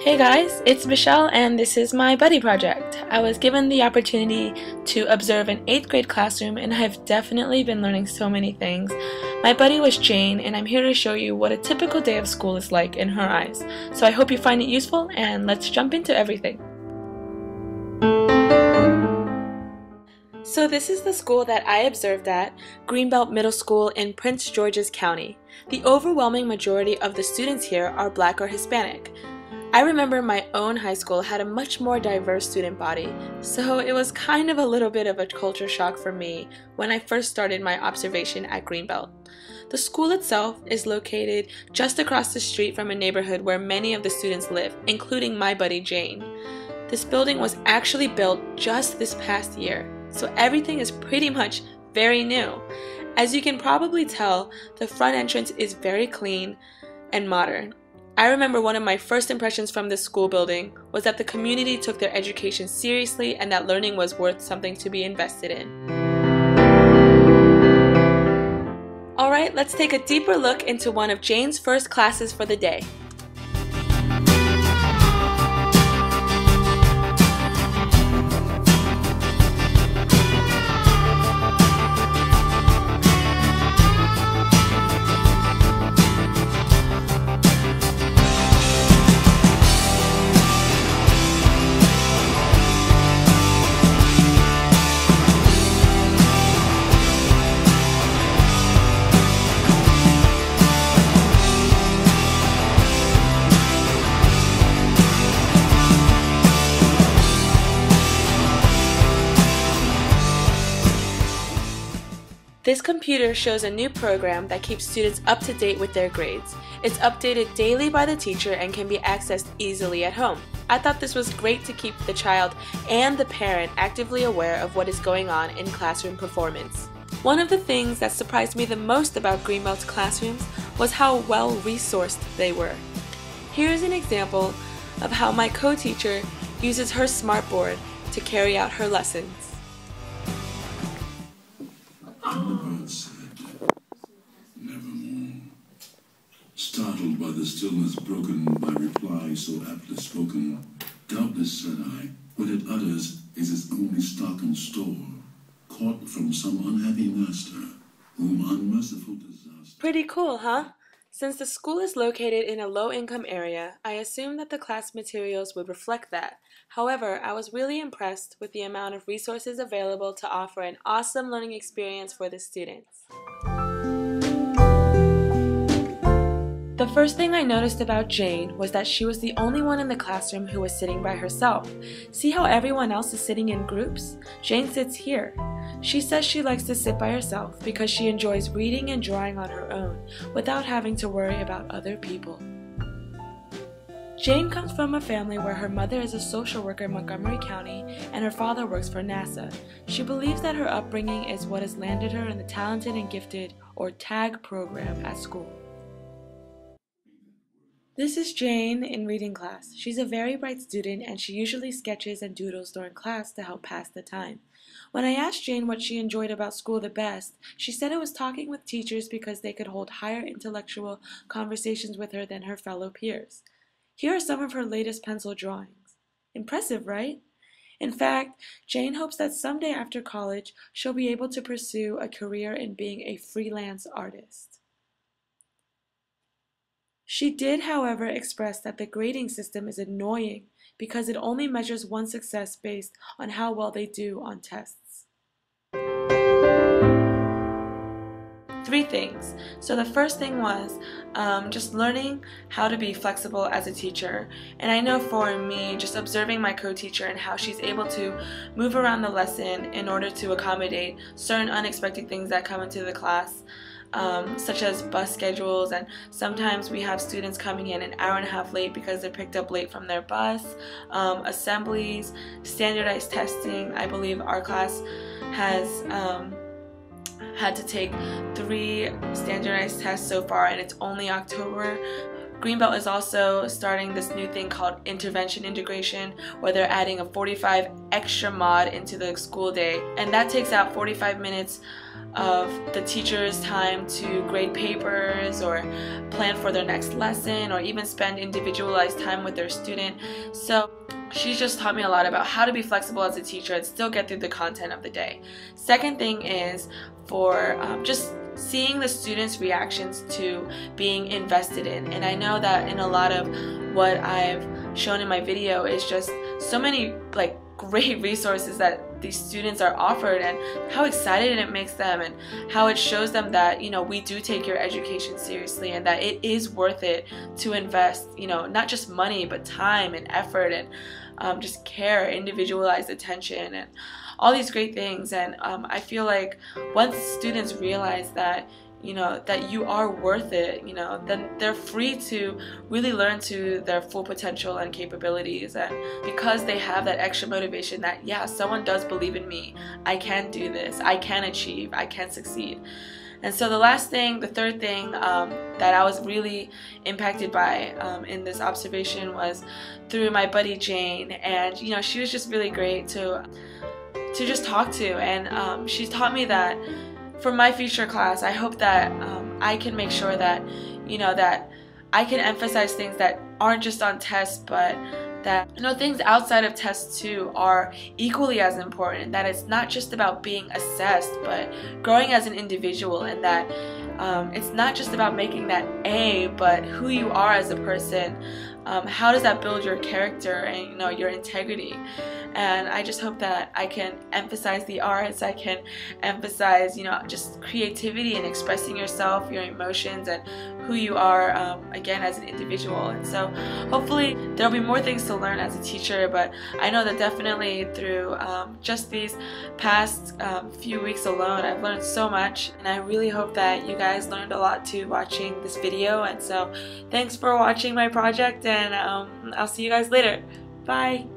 Hey guys, it's Michelle and this is my buddy project. I was given the opportunity to observe an 8th grade classroom and I've definitely been learning so many things. My buddy was Jane and I'm here to show you what a typical day of school is like in her eyes. So I hope you find it useful and let's jump into everything. So this is the school that I observed at, Greenbelt Middle School in Prince George's County. The overwhelming majority of the students here are Black or Hispanic. I remember my own high school had a much more diverse student body, so it was kind of a little bit of a culture shock for me when I first started my observation at Greenbelt. The school itself is located just across the street from a neighborhood where many of the students live, including my buddy Jane. This building was actually built just this past year, so everything is pretty much very new. As you can probably tell, the front entrance is very clean and modern. I remember one of my first impressions from this school building was that the community took their education seriously and that learning was worth something to be invested in. Alright, let's take a deeper look into one of Jane's first classes for the day. This computer shows a new program that keeps students up to date with their grades. It's updated daily by the teacher and can be accessed easily at home. I thought this was great to keep the child and the parent actively aware of what is going on in classroom performance. One of the things that surprised me the most about Greenbelt's classrooms was how well resourced they were. Here's an example of how my co-teacher uses her smartboard to carry out her lessons. And the bird said, "Nevermore." Startled by the stillness broken by reply so aptly spoken, "Doubtless," said I, "what it utters is its only stock and store, caught from some unhappy master, whom unmerciful disaster..." Pretty cool, huh? Since the school is located in a low-income area, I assumed that the class materials would reflect that. However, I was really impressed with the amount of resources available to offer an awesome learning experience for the students. The first thing I noticed about Jane was that she was the only one in the classroom who was sitting by herself. See how everyone else is sitting in groups? Jane sits here. She says she likes to sit by herself because she enjoys reading and drawing on her own without having to worry about other people. Jane comes from a family where her mother is a social worker in Montgomery County and her father works for NASA. She believes that her upbringing is what has landed her in the Talented and Gifted, or TAG, program at school. This is Jane in reading class. She's a very bright student and she usually sketches and doodles during class to help pass the time. When I asked Jane what she enjoyed about school the best, she said it was talking with teachers because they could hold higher intellectual conversations with her than her fellow peers. Here are some of her latest pencil drawings. Impressive, right? In fact, Jane hopes that someday after college, she'll be able to pursue a career in being a freelance artist. She did, however, express that the grading system is annoying because it only measures one's success based on how well they do on tests. 3 things. So the first thing was just learning how to be flexible as a teacher. And I know for me, just observing my co-teacher and how she's able to move around the lesson in order to accommodate certain unexpected things that come into the class. Such as bus schedules, and sometimes we have students coming in an hour and a half late because they're picked up late from their bus, assemblies, standardized testing. I believe our class has had to take 3 standardized tests so far and it's only October. Greenbelt is also starting this new thing called intervention integration, where they're adding a 45 extra mod into the school day, and that takes out 45 minutes of the teacher's time to grade papers or plan for their next lesson or even spend individualized time with their student. So she's just taught me a lot about how to be flexible as a teacher and still get through the content of the day. Second thing is for just seeing the students' reactions to being invested in. And I know that in a lot of what I've shown in my video is just so many like great resources that these students are offered, and how excited it makes them, and how it shows them that, you know, we do take your education seriously and that it is worth it to invest, you know, not just money but time and effort and just care, individualized attention, and all these great things. And I feel like once students realize that, you know, that you are worth it, you know, then they're free to really learn to their full potential and capabilities. And because they have that extra motivation that, yeah, someone does believe in me, I can do this, I can achieve, I can succeed. And so the third thing that I was really impacted by in this observation was through my buddy Jane. And, you know, she was just really great to just talk to. And she taught me that for my future class, I hope that I can make sure that, you know, that I can emphasize things that aren't just on tests, but that, you know, things outside of tests too are equally as important. That it's not just about being assessed, but growing as an individual, and that it's not just about making that A, but who you are as a person. How does that build your character and, you know, your integrity? And I just hope that I can emphasize the arts, I can emphasize, you know, just creativity and expressing yourself, your emotions, and who you are, again, as an individual. And so hopefully there'll be more things to learn as a teacher, but I know that definitely through just these past few weeks alone, I've learned so much, and I really hope that you guys learned a lot too watching this video. And so thanks for watching my project, and I'll see you guys later. Bye!